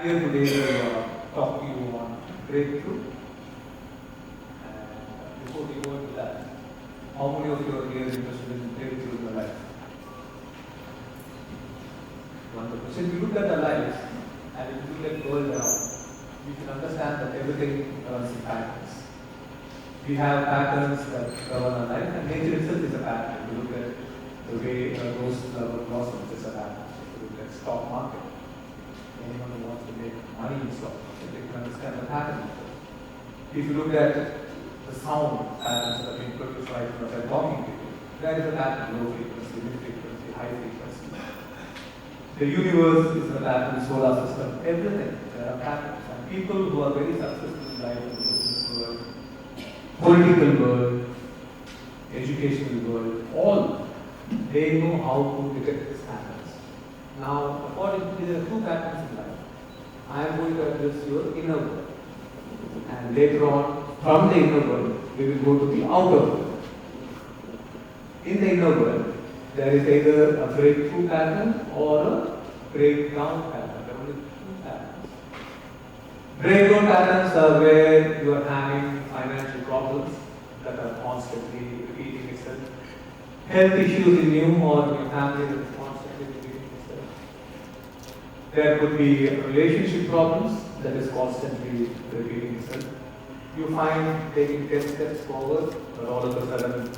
Here today to talk to you on breakthrough. And before we go into that, how many of you are here interested in breakthrough in your life? Wonderful. So if you look at our lives and if you look at the world around, you can understand that everything runs in patterns. We have patterns that govern our life, and nature itself is a pattern. If you look at the way those blossoms, it's a pattern. If you look at stock market, anyone who wants to make money in stock market, they can understand the pattern. If you look at the sound patterns that are being produced right now, they're talking to you, there is a pattern: low frequency, mid frequency, high frequency. The universe is a pattern, solar system, everything. There are patterns. And people who are very successful in life, in the business world, political world, educational world, all, they know how to detect these patterns. Now, according to there are two patterns in life. I am going to address your inner world. And later on, from the inner world, we will go to the outer world. In the inner world, there is either a breakthrough pattern or a breakdown pattern. There are only two patterns. Breakdown patterns are where you are having financial problems that are constantly repeating itself. Health issues in you or in your family that is constantly repeating itself. There could be relationship problems that is constantly repeating itself. You find taking 10 steps forward, but all of a sudden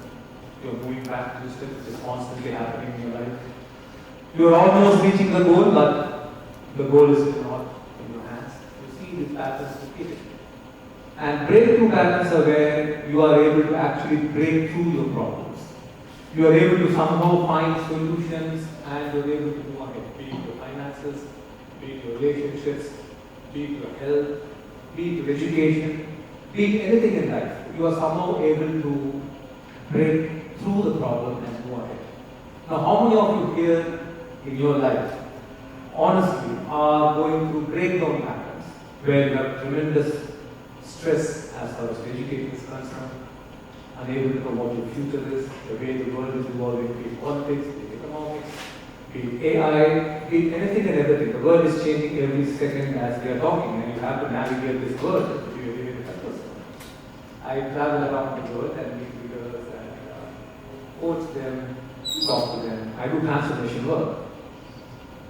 you're moving back 2 steps, which is constantly happening in your life. You're almost reaching the goal, but the goal is still not in your hands. You see these patterns repeated. And breakthrough patterns are where you are able to actually break through your problems. You are able to somehow find solutions and you're able to move ahead, be it your finances, be it your relationships, be it your health, be it your education, be it anything in life. You are somehow able to break through the problem and move ahead. Now, how many of you here in your life, honestly, are going through breakdown patterns where you have tremendous stress as far as education is concerned, unable to know what your future is, the way the world is evolving, be it politics, be it economics, be it AI, be it anything and everything. The world is changing every second as we are talking, and you have to navigate this world if you are living with that person. I travel around the world and meet leaders and coach them, talk to them. I do transformation work.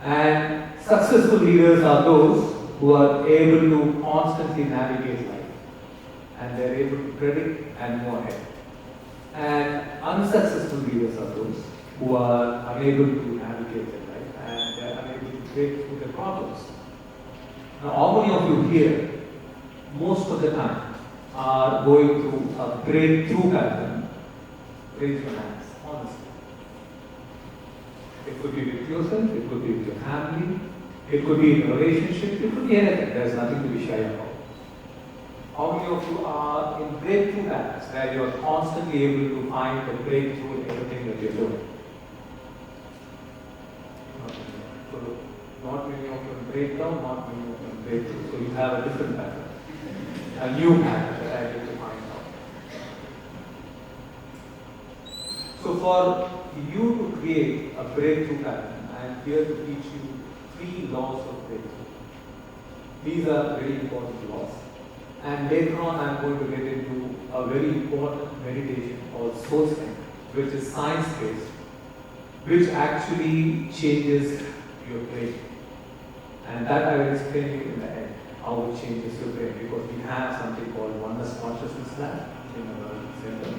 And successful leaders are those who are able to constantly navigate life. And they're able to predict and move ahead. And unsuccessful leaders are those who are unable to navigate their life and they're unable to break through their problems. Now, how many of you here, most of the time, are going through a breakthrough pattern? Raise your hands, honestly. It could be with yourself, it could be with your family, it could be in a relationship, it could be anything. There's nothing to be shy about. How many of you are in breakthrough patterns where you are constantly able to find the breakthrough in everything that you're doing? So, not many of you in breakdown, not many of you in breakthrough. So you have a different pattern, a new pattern that I need to find out. So for you to create a breakthrough pattern, I am here to teach you 3 laws of breakthrough. These are very important laws. And later on, I am going to get into a very important meditation called soul strength, which is science-based, which actually changes your brain. And that I will explain to you in the end, how it changes your brain, because we have something called oneness consciousness lab in our center.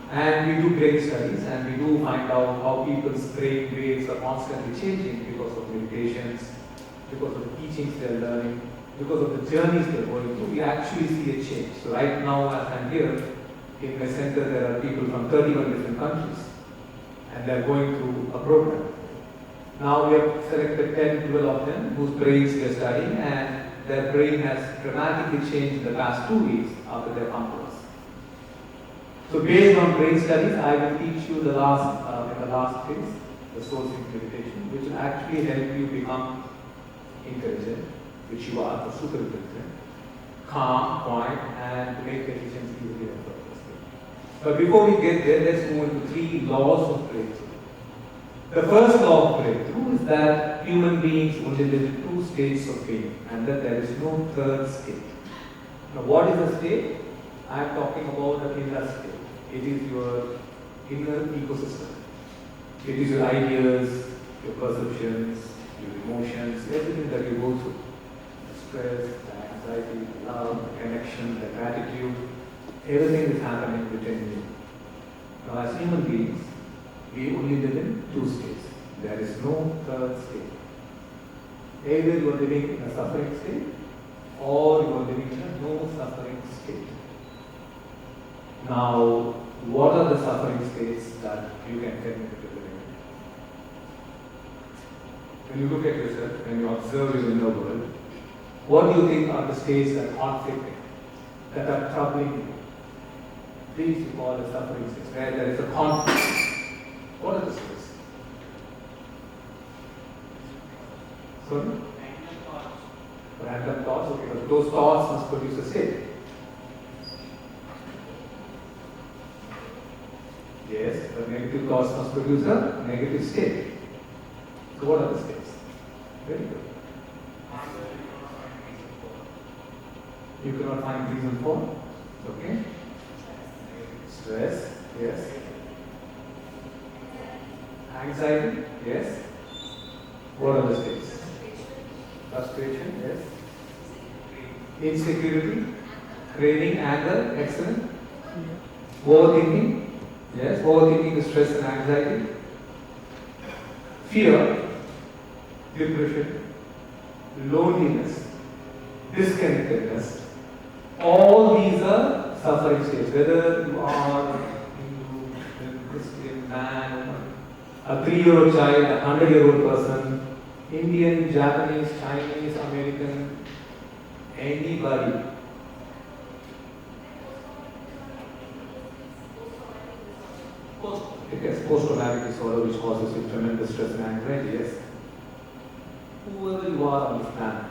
And we do brain studies, and we do find out how people's brain waves are constantly changing because of meditations, because of the teachings they're learning, because of the journeys they're going through. We actually see a change. So right now, as I'm here, in my center, there are people from 31 different countries, and they're going through a program. Now we have selected 10, 12 of them whose brains we are studying, and their brain has dramatically changed in the past 2 weeks after their come to us. So based on brain studies, I will teach you in the last phase, the soul sync meditation, which will actually help you become intelligent, which you are, super intelligent, calm, quiet, and to make decisions easily and effortlessly. But before we get there, let's move into 3 laws of breakthrough. The first law of breakthrough is that human beings only live in 2 states. states of being, and that there is no third state. Now, what is a state? I am talking about the inner state. It is your inner ecosystem. It is your ideas, your perceptions, your emotions, everything that you go through. The stress, the anxiety, the love, the connection, the gratitude, everything is happening within you. Now, as human beings, we only live in two states. There is no third state. Either you are living in a suffering state or you are living in a no suffering state. Now, what are the suffering states that you can tell me that you're living in? When you look at yourself, when you observe your inner world, what do you think are the states that are conflicting, that are troubling you? These you call the suffering states, where there is a conflict. What are the states? Sorry? Random thoughts, okay, but those thoughts must produce a state. Yes, the negative thoughts must produce a negative state. So what are the states? Very good. You cannot find reason for? Okay. Stress, yes. Anxiety, yes. What are the states? Frustration, yes. Insecurity, craving, anger, excellent. Overthinking, yes. Overthinking is stress and anxiety. Fear, depression, loneliness, disconnectedness. All these are suffering states. Whether you are Hindu, Christian, man, a 3-year-old child, a 100-year-old person, Indian, Japanese, Chinese, American, anybody. Yes, post-traumatic disorder which causes you tremendous stress and anxiety, yes. Whoever you are on this planet,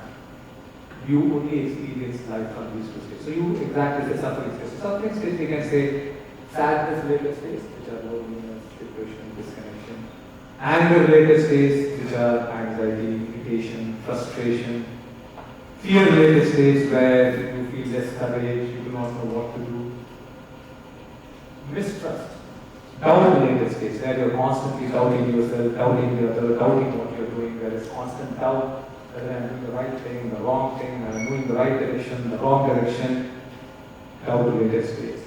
you only experience life from these two states. So you exactly say suffering states. Suffering states we can say sadness-related states, which are loneliness, depression, disconnection. Anger-related states, which are anxiety, irritation, frustration. Fear-related states where you feel less courage, you do not know what to do. Mistrust. Doubt-related states where you are constantly doubting yourself, doubting the other, doubting what you are doing. There is constant doubt whether I am doing the right thing, the wrong thing, I am moving the right direction, the wrong direction. Doubt-related states.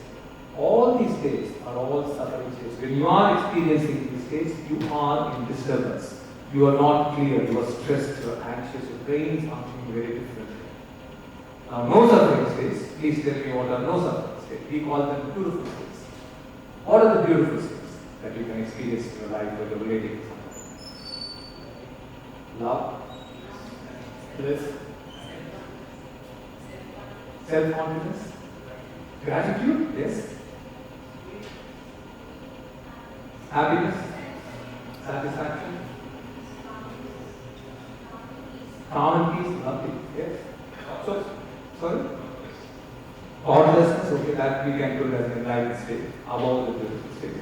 All these states are all suffering states. When you are experiencing these states, you are in disturbance. You are not clear, you are stressed, you are anxious, your brain is functioning very differently. Now, no suffering states, please tell me what are no suffering states. We call them beautiful states. What are the beautiful states that you can experience in your life when you're relating to someone? Love, bliss, self-confidence, gratitude, yes. Happiness, satisfaction, calm and peace, nothing, yes. So, sorry? Godlessness, okay, that we can put as an enlightened state, above the beautiful state.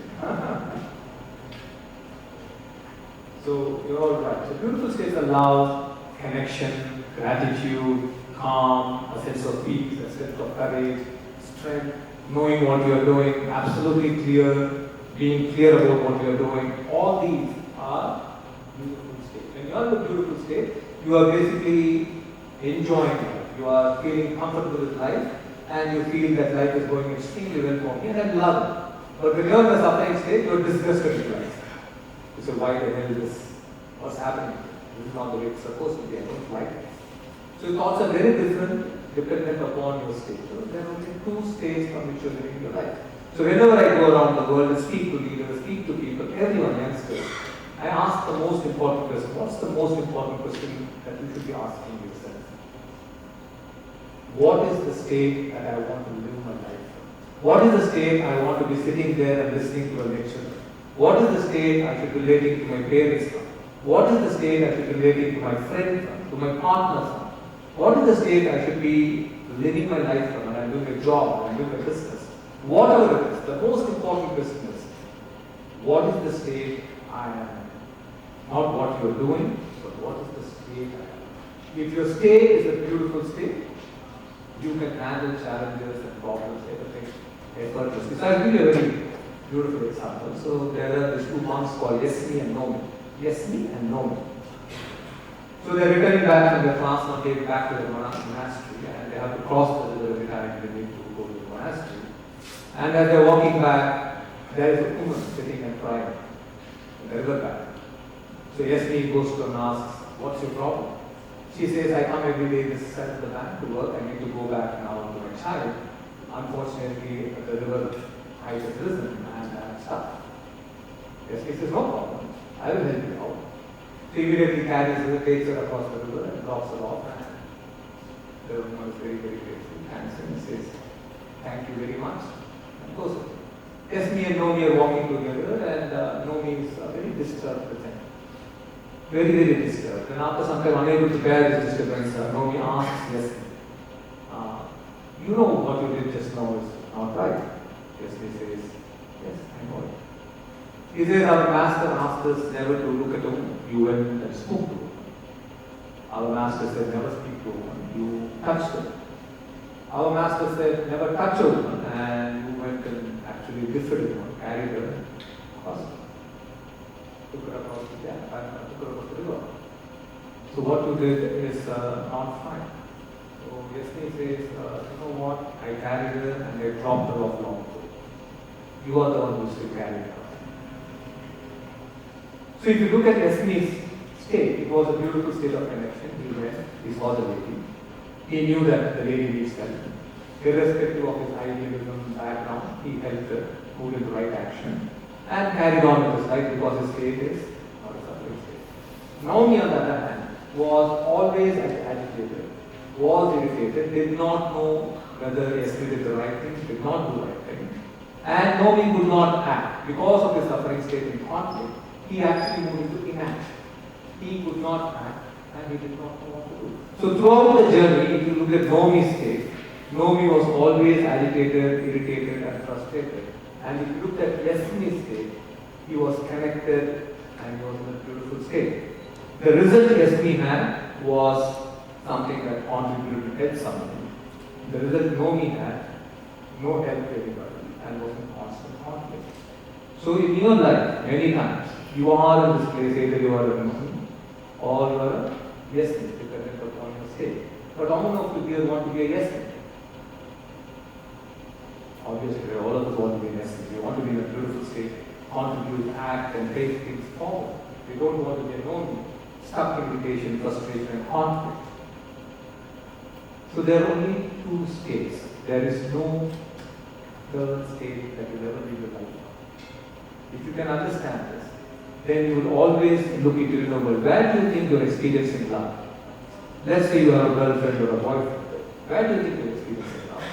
So, you're all right. So, beautiful states are love, connection, gratitude, calm, a sense of peace, a sense of courage, strength, knowing what you are doing, absolutely clear, being clear about what you are doing. All these are beautiful states. When you are in the beautiful state, you are basically enjoying life. You are feeling comfortable with life and you feel that life is going extremely well for me and I love it. But when you are in the suffering state, you are disgusted with life. You say, why the hell is this? What's happening? This is not the way it's supposed to be. I don't like it. So thoughts are very different dependent upon your state. So there are only two states from which you are living your life. So whenever I go around the world and speak to leaders, speak to people, everyone, youngsters, I ask the most important question. What's the most important question that you should be asking yourself? What is the state that I want to live my life from? What is the state I want to be sitting there and listening to a lecture? What is the state I should be relating to my parents from? What is the state I should be relating to my friend from, to my partner from? What is the state I should be living my life from? And I'm doing a job, I'm doing a business. Whatever it is, the most important question is, what is the state I am in? Not what you are doing, but what is the state I am in? If your state is a beautiful state, you can handle challenges and problems, everything effortlessly. So I'll give you a very beautiful example. So there are these two monks called Yes Me and No Me. Yes Me and No Me. So they're returning back from their class one day back to the monastery, and they have to cross the river every time they need to go to the monastery. And as they're walking back, there is a woman sitting and crying in the river bank. So Yes Me goes to her and asks, "What's your problem?" She says, "I come every day this side of the bank to work. I need to go back now to my child. Unfortunately, the river height has risen and I'm stuck." Yes Me says, "No problem. I will help you out." She immediately carries her, takes her across the river and drops her off, and the woman is very, very grateful, thanks him and says, "Thank you very much," and goes away. Yes Me and No Me are walking together, and No Me is very disturbed with him. Very, very disturbed. And after some time, unable to bear this disturbance, No Me asks Yes Me, "You know what you did just now is not right." Yes Me says, "Yes, I know it." He says, "Our master asked us never to look at a woman. You went and spoke to her. Our master said, never speak to a woman. You touched her. Our master said, never touch a woman, and you went and actually lifted a woman, carried her, across her. Took her across the gap, took her across the river. So what you did is not fine." So Yes Me says, "You know what? I carried her and I dropped her off long ago. You are the one who still carried her." So if you look at Yes Me's state, it was a beautiful state of connection. He went, he saw the lady. He knew that the lady needs help. Irrespective of his idealism background, he helped her move into right action and carried on with his life because his state is not a suffering state. Naomi, on the other hand, was always agitated, was irritated, did not know whether Yes Me did the right thing, did not do the right thing, and Naomi could not act. Because of his suffering state in conflict, he actually moved into inaction. He could not act and he did not know what to do. So throughout the journey, if you look at Naomi's state, Naomi was always agitated, irritated and frustrated. And if you looked at Yes Me's state, he was connected and he was in a beautiful state. The result Yes Me had was something that contributed to help somebody. The result Naomi had, no help to anybody and was in constant conflict. So in your life, many times, you are in this place, either you are a Muslim or you are a Yes Me, dependent upon your state. But how many of you here want to be a Yes Me? Obviously, all of us want to be a Yes Me. We want to be in a beautiful state, contribute, act, and take things forward. We don't want to be a No Me, stuck in irritation, frustration, and conflict. So there are only two states. There is no third state that will ever be your life. If you can understand this, then you will always look into your world. Where do you think you're experiencing love? Let's say you have a girlfriend or a boyfriend. Where do you think you're experiencing love?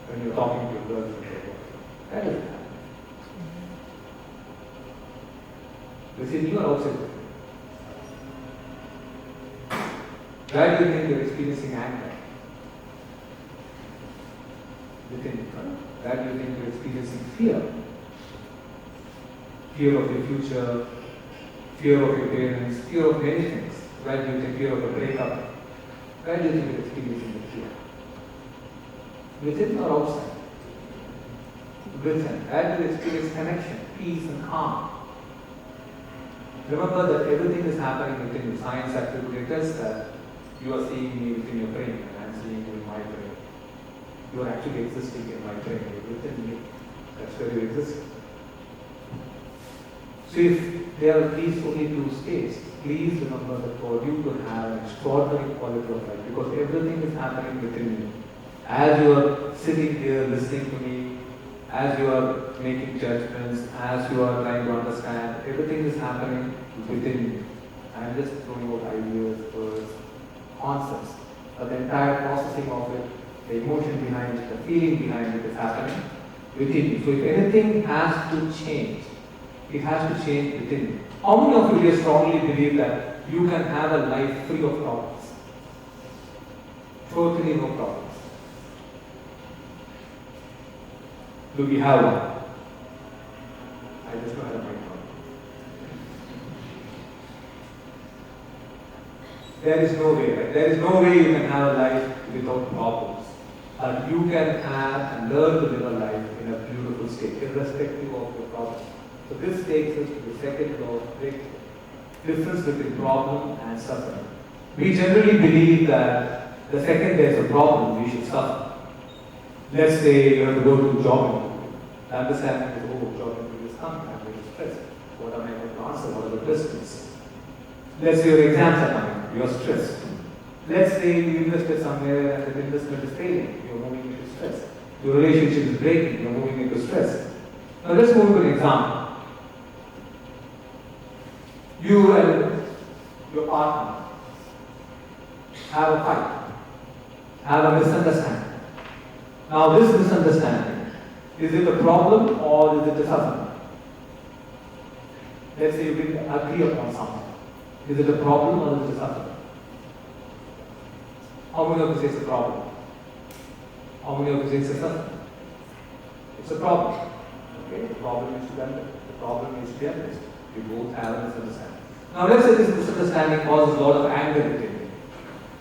When you're talking to your girlfriend or boyfriend. Where does it happen? Within you or outside of you? Where do you think you're experiencing anger? Within you. Where do you think you're experiencing fear? Fear of your future, fear of your parents, fear of many things. Where do you think fear of a breakup? Where do you think you're experiencing the fear? Within or outside? Within. Where do you experience connection, peace and calm? Remember that everything is happening within you. Science actually tells that you are seeing me within your brain and I am seeing you in my brain. You are actually existing in my brain. You are within me. That's where you exist. So if there are these only two states, please remember that for you to have an extraordinary quality of life, because everything is happening within you. As you are sitting here listening to me, as you are making judgments, as you are trying to understand, everything is happening within you. I am just throwing out ideas, words, concepts, but the entire processing of it, the emotion behind it, the feeling behind it is happening within you. So if anything has to change, it has to change within you. How many of you here strongly believe that you can have a life free of problems? Totally no problems. Do we have one? I just don't have my problem. there is no way, right? There is no way you can have a life without problems. But you can have and learn to live a life in a beautiful state, irrespective of your problems. So this takes us to the second law of breakthrough. Difference between problem and suffering. We generally believe that the second there is a problem, we should suffer. Let's say you have to go to jogging. The understanding is, oh, jogging is coming, I'm very stressed. What am I going to answer? What are the questions? Let's say your exams are coming, you are stressed. Let's say you invested somewhere and the investment is failing, you are moving into stress. Your relationship is breaking, you are moving into stress. Now let's move to an example. You and your partner have a fight, have a misunderstanding. Now this misunderstanding, is it a problem or is it a suffering? Let's say you didn't agree upon something. Is it a problem or is it a suffering? How many of you say it's a problem? How many of you say it's a suffering? It's a problem. Okay, the problem is to be addressed. The problem is to be addressed. We both have a misunderstanding. Now let's say this misunderstanding causes a lot of anger within you.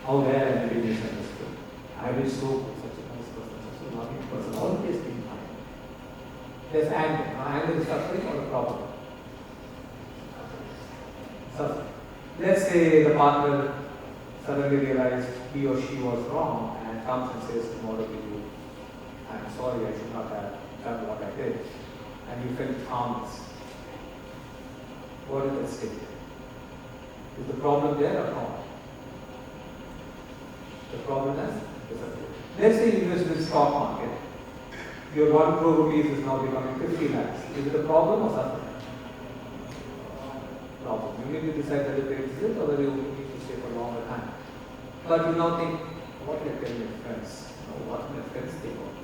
How dare I be misunderstood? I will so such a nice person, such a loving person, always being kind. There's anger. Now anger is suffering or a problem? Suffering. Let's say the partner suddenly realized he or she was wrong and comes and says tomorrow to you, I'm sorry, I should not have done what I did. And you felt calmness. What is that state? Is the problem there or not? The problem is disappeared. Let's say you invest in the stock market. Your 1 crore rupees is now becoming 50 lakhs. Is it a problem or something? Problem. You need to decide whether there is it or whether you need to stay for a longer time. But you now think, what will I tell my friends? What my friends think of?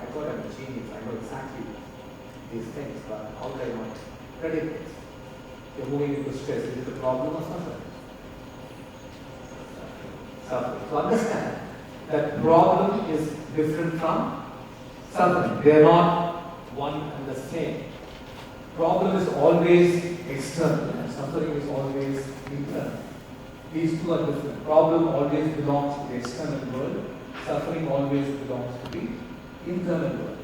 I thought I'm a genius. I know exactly these things, but how do I not predict it? You're moving into stress. Is it a problem or something? Suffering. So understand that problem is different from suffering. They are not one and the same. Problem is always external and suffering is always internal. These two are different. Problem always belongs to the external world. Suffering always belongs to the internal world.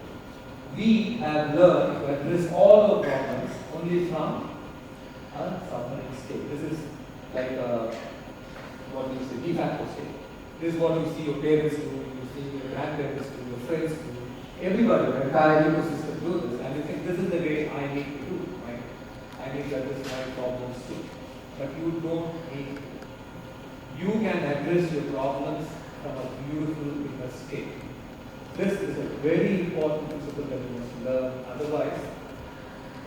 We have learned to address all the problems only from a suffering state. This is like what you say, de facto state. This is what you see your parents do, you see your grandparents do, your friends do. Everybody, the entire ecosystem do this, and you think this is the way I need to do, right? I need to address my problems too. But you don't need to. You can address your problems from a beautiful inner state. This is a very important principle that you must learn. Otherwise,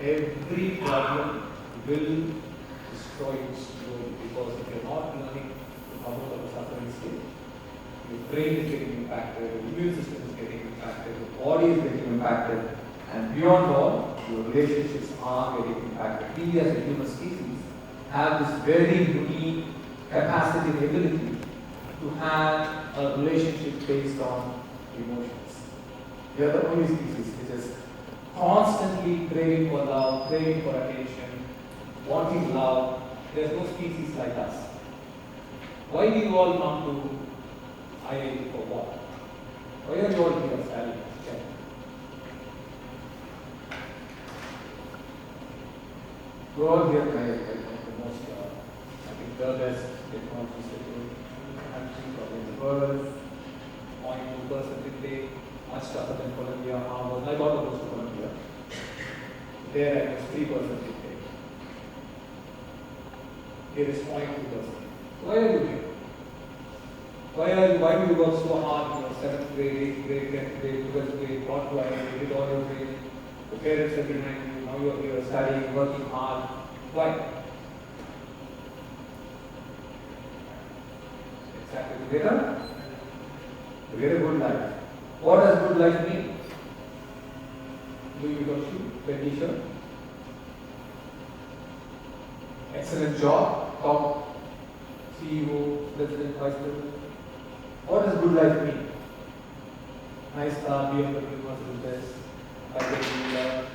every problem will destroy you slowly, because if you're not learning to come out of a suffering state, your brain is getting impacted, your immune system is getting impacted, your body is getting impacted, and beyond all, your relationships are getting impacted. We as a human species have this very unique capacity and ability to have a relationship based on emotions. We are the only species which is constantly craving for love, craving for attention, wanting love. There's no species like us. Why do you all come to IIT for what? Why are you all here studying? We're all here the most, I think the best technology country in the world, 0.2% today, much tougher than Colombia, Harvard. I got close to Colombia. There I was 3% today. Here is 0.2%. Why are you here? Why do you work so hard in your 7th grade, 8th grade, 10th grade, 12th grade, got to IIT, did all your training, the parents have reminded you, now you are here studying, working hard. Why? Exactly. To get a good life. What does good life mean? Louis Vuitton, Benny shirt, excellent job, top CEO, president, vice president. What does good life mean? Nice car, BMW, Mercedes, private villa,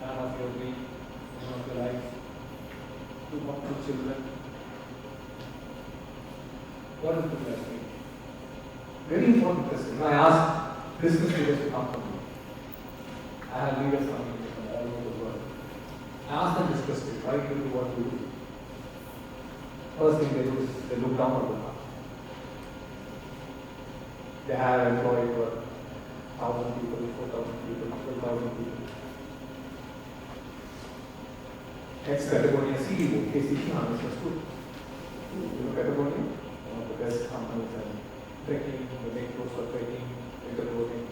man of your dream, man of your life, two children. What does good life mean? Very important question. I asked business leaders to come to me. I have leaders coming from all over the world. I asked them this question, why do you do what you do? First thing they do is they look down on the heart. They have employed 1,000 people, 4,000 people, 12,000 people. Ex-Patagonia CEO, KCP, was good. You know Patagonia? One of the best companies in trekking, the make clothes for trekking, winter clothing.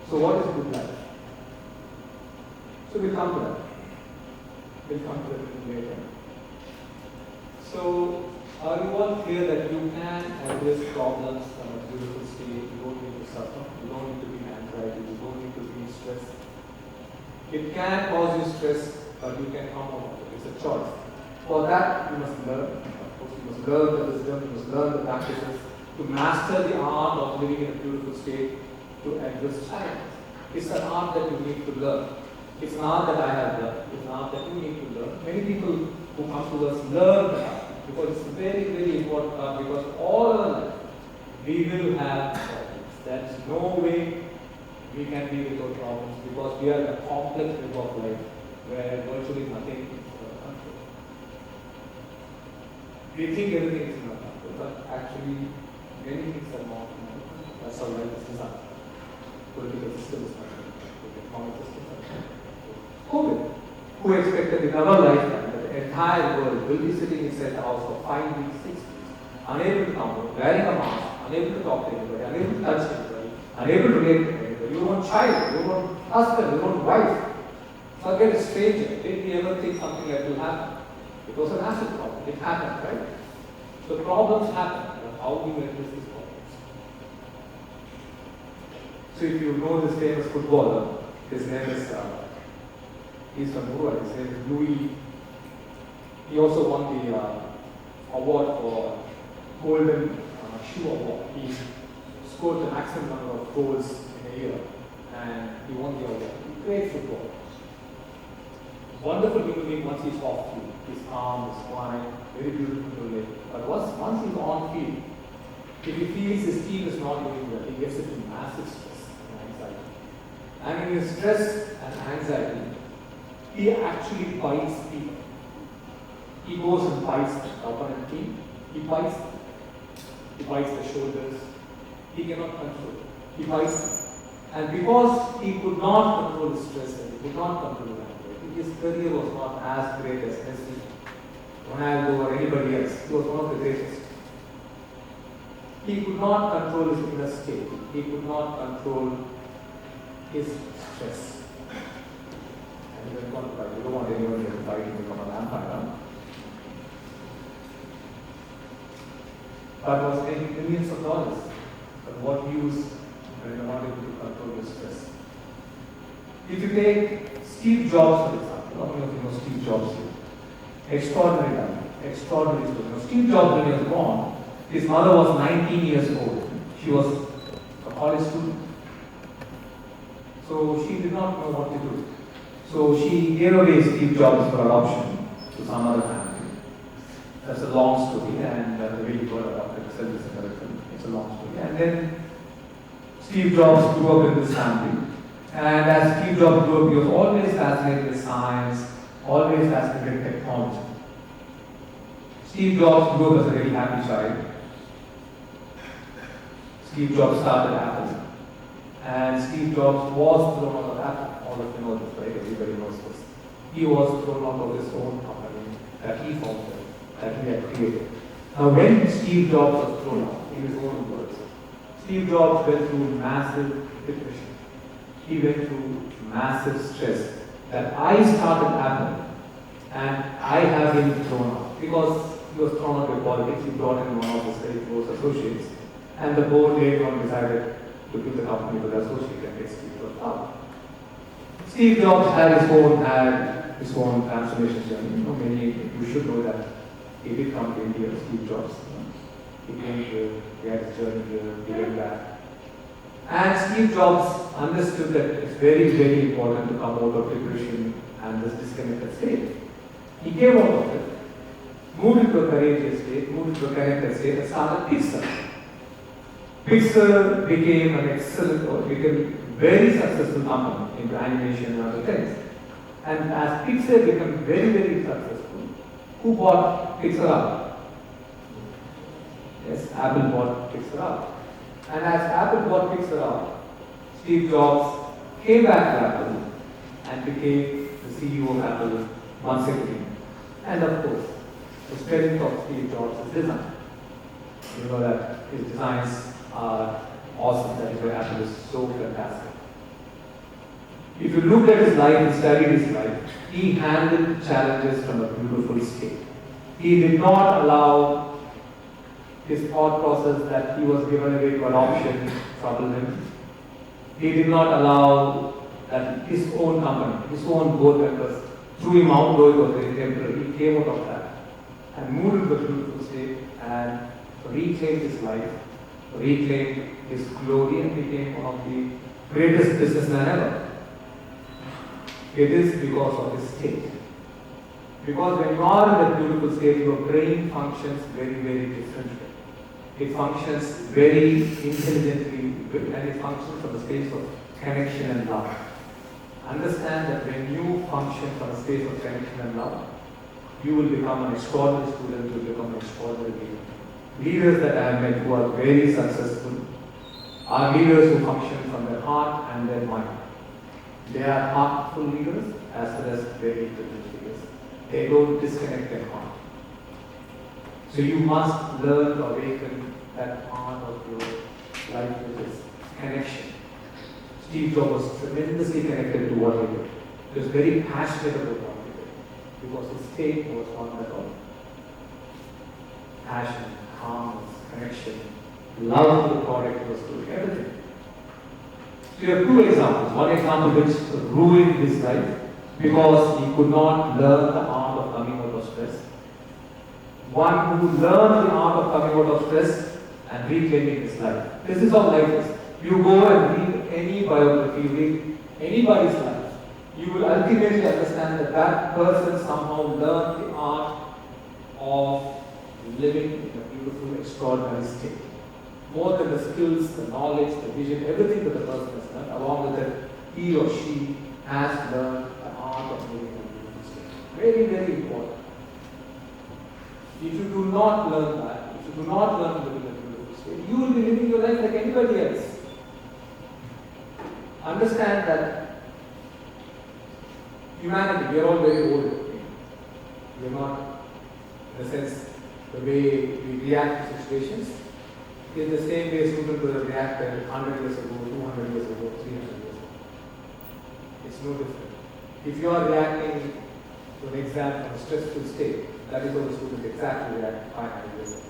So what is good life? So we'll come to that. We'll come to that a little later. So are you all clear that you can address problems from a beautiful state? You don't need to suffer. You don't need to be in anxiety. You don't need to be in stress. It can cause you stress, but you can come out of it. It's a choice. For that, you must learn. Of course, you must learn the wisdom, you must learn the practices to master the art of living in a beautiful state to address challenges. It's an art that you need to learn. It's an art that I have learned. It's an art that you need to learn. Many people who come to us learn the art because it's a very, very important art because all our life we will have problems. There's no way we can be without problems because we are in a complex web of life where virtually nothing is in our control. We think everything is in our control, but actually many things are not in our control. That's how life is designed. Political system is not in our control. The economic system is not in our control. COVID, who expected in our lifetime that the entire world will be sitting inside the house for 5 weeks, 6 weeks, unable to come out, wearing a mask, unable to talk to anybody, unable to touch anybody, unable to relate to anybody. You want child, you want husband, you want wife. Forget a stranger. Did we ever think something like that will happen? It was a massive problem. It happened, right? So problems happen. But how do you address these problems? So if you know this famous footballer, his name is he's from Uruguay. His name is Louis. He also won the award for Golden Shoe Award. He scored the maximum number of goals in a year, and he won the award. Great football. Wonderful human being once he's off field. He's calm, he's quiet, very beautiful to live. But once he's on field, if he feels his team is not doing well, he gets into massive stress and anxiety. And in his stress and anxiety, he actually bites people. He goes and bites the opponent team. He bites them. He bites the shoulders. He cannot control. He bites them. And because he could not control his stress and he could not control his anxiety, his career was not as great as Messi, Ronaldo or anybody else. He was one of the greatest. He could not control his inner state. He could not control his stress. And he went on to fight. You don't want anyone to fight and become a vampire. But was making millions of dollars. But what use when you're not able to control your stress? If you take Steve Jobs, for example, how many of you know Steve Jobs here? Extraordinary guy, extraordinary story. Now, Steve Jobs, when he was born, his mother was 19 years old. She was a college student. So she did not know what to do. So she gave away Steve Jobs for adoption to some other family. That's a long story, and the way he got adopted itself is a miracle. It's a long story. And then Steve Jobs grew up in this family. And as Steve Jobs grew up, he was always fascinated with science, always fascinated with technology. Steve Jobs grew up as a very happy child. Steve Jobs started Apple. And Steve Jobs was thrown out of Apple. All of you know this, right? Everybody knows this. He was thrown out of his own company that he founded, that he had created. Now, when Steve Jobs was thrown out, in his own words, Steve Jobs went through massive depression. He went through massive stress. That I started Apple and I have been thrown out. Because he was thrown out by politics, he brought in one of his very close associates. And the board later on decided to give the company to the associate and get Steve Jobs out. Steve Jobs had his own transformation journey. You should know that he did come to India, Steve Jobs. He came here, he had his journey here, he went back. And Steve Jobs understood that it's very, very important to come out of depression and this disconnected state. He came out of it. moved into a courageous state, moved into a connected state, and started Pixar. Pixar became an excellent, or became very successful company into animation and other things. And as Pixar became very, very successful, who bought Pixar up? Yes, Apple bought Pixar up. And as Apple bought Pixar up, Steve Jobs came back to Apple and became the CEO of Apple once again. And of course, the strength of Steve Jobs is design. You know that his designs are awesome, that is why Apple is so fantastic. If you look at his life and studied his life, he handled challenges from a beautiful state. He did not allow his thought process that he was given away to an option trouble him. He did not allow that his own company, his own board members threw him out, though it was very temporary. He came out of that and moved into a beautiful state and reclaimed his life, reclaimed his glory, and became one of the greatest businessmen ever. It is because of his state. Because when you are in that beautiful state, your brain functions very, very differently. It functions very intelligently, and it functions from a space of connection and love. Understand that when you function from a space of connection and love, you will become an extraordinary student, you will become an extraordinary leader. Leaders that I have met who are very successful are leaders who function from their heart and their mind. They are heartful leaders as well as very intelligent leaders. They don't disconnect their heart. So you must learn to awaken that part of your life, which is connection. Steve Jobs was tremendously connected to what he did. He was very passionate about what he did because his state was one that of passion, calmness, connection, love for the product he was doing, everything. So you have two examples. One example which ruined his life because he could not learn the art of coming out of stress. One who learned the art of coming out of stress and reclaiming his life. This is how life is. You go and read any biography, read anybody's life, you will ultimately understand that that person somehow learned the art of living in a beautiful, extraordinary state. More than the skills, the knowledge, the vision, everything that the person has learned, along with it, he or she has learned the art of living in a beautiful state. Very, very important. If you do not learn that, if you do not learn to live in a beautiful state, you will be living your life like anybody else. Understand that humanity, we are all very old. We are not, in a sense, the way we react to situations is the same way students would have reacted 100 years ago, 200 years ago, 300 years ago. It's no different. If you are reacting to an exam from a stressful state, that is how the student exactly reacted 500 years ago.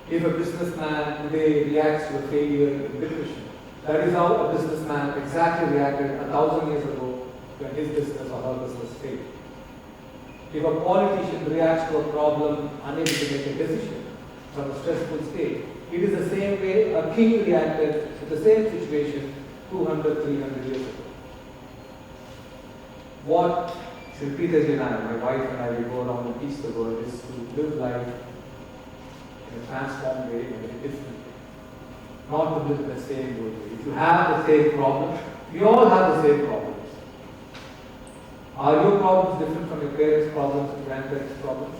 If a businessman today reacts to a failure in depression, that is how a businessman exactly reacted 1,000 years ago when his business or her business failed. If a politician reacts to a problem unable to make a decision from a stressful state, it is the same way a king reacted to the same situation 200, 300 years ago. What Sri Krishna Ji and I, my wife and I, will go around and teach the world is to live life in a transformed way, in a very different way. Not to live in the same way. If you have the same problems, we all have the same problems. Are your problems different from your parents' problems and grandparents' problems?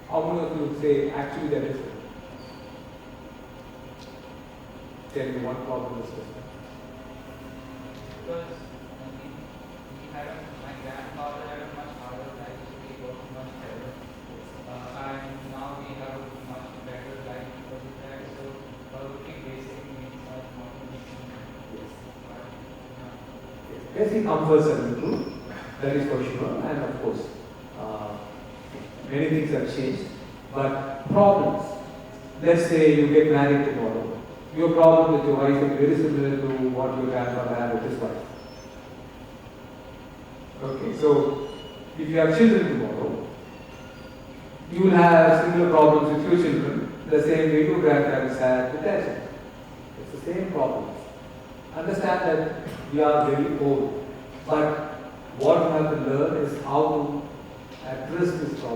How many of you would say actually they're different? Tell me one problem is different. Because my grandfather had a much harder life, so he worked much better. And now we have a much better life because of that. So working basic needs are not Yes. Basic comforts are improved, that is for sure, and of course, many things have changed. But problems, let's say you get married tomorrow, your problem with your wife is very similar to what your grandfather had with his wife. Okay, so if you have children tomorrow, you will have similar problems with your children, the same way your grandparents had with their children. It's the same problems. Understand that we are very old, but what we have to learn is how to address this problem.